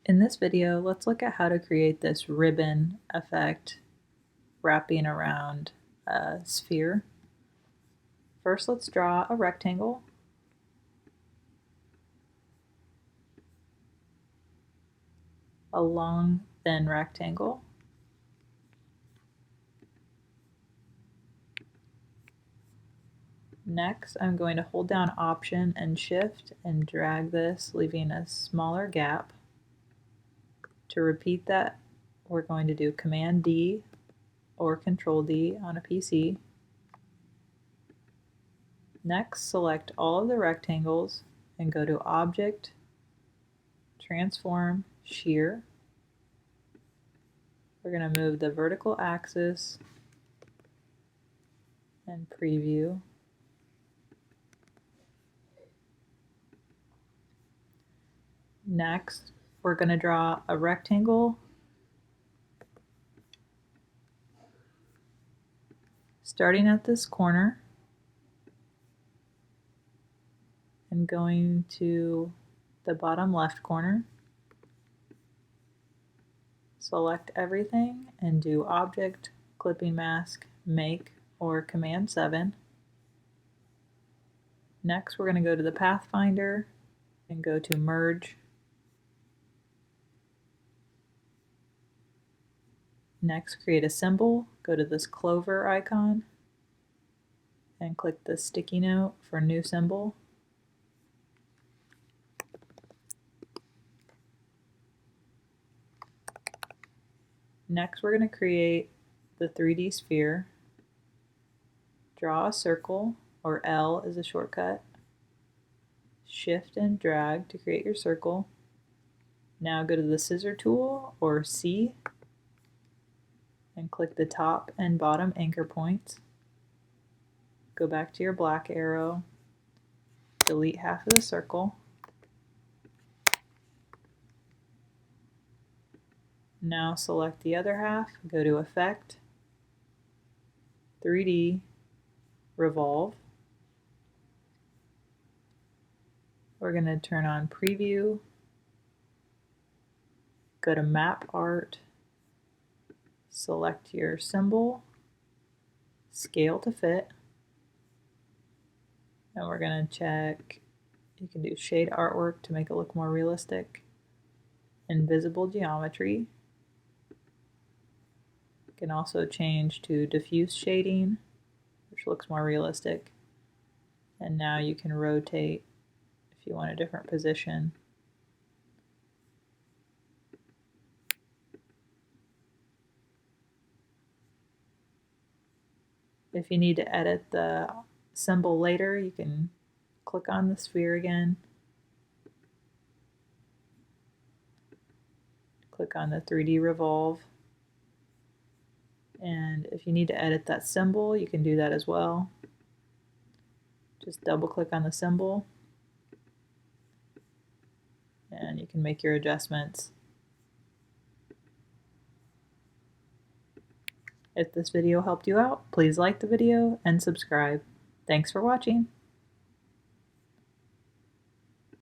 In this video, let's look at how to create this ribbon effect wrapping around a sphere. First, let's draw a rectangle. A long, thin rectangle. Next, I'm going to hold down Option and Shift and drag this, leaving a smaller gap. To repeat that, we're going to do Command D or Control D on a PC. Next, select all of the rectangles and go to Object, Transform, Shear. We're going to move the vertical axis and preview. Next, we're going to draw a rectangle starting at this corner and going to the bottom left corner. Select everything and do Object, Clipping Mask, Make, or Command 7. Next, we're going to go to the Pathfinder and go to Merge. Next, create a symbol. Go to this clover icon and click the sticky note for new symbol. Next, we're going to create the 3D sphere. Draw a circle, or L is a shortcut. Shift and drag to create your circle. Now go to the scissor tool, or C, and click the top and bottom anchor points. Go back to your black arrow, delete half of the circle. Now select the other half, go to Effect, 3D, Revolve. We're going to turn on Preview, go to Map Art, select your symbol, scale to fit, and we're going to check, you can do Shade Artwork to make it look more realistic, Invisible Geometry. You can also change to Diffuse Shading, which looks more realistic, and now you can rotate if you want a different position. If you need to edit the symbol later, you can click on the sphere again, click on the 3D Revolve, and if you need to edit that symbol, you can do that as well. Just double click on the symbol and you can make your adjustments. If this video helped you out, please like the video and subscribe. Thanks for watching.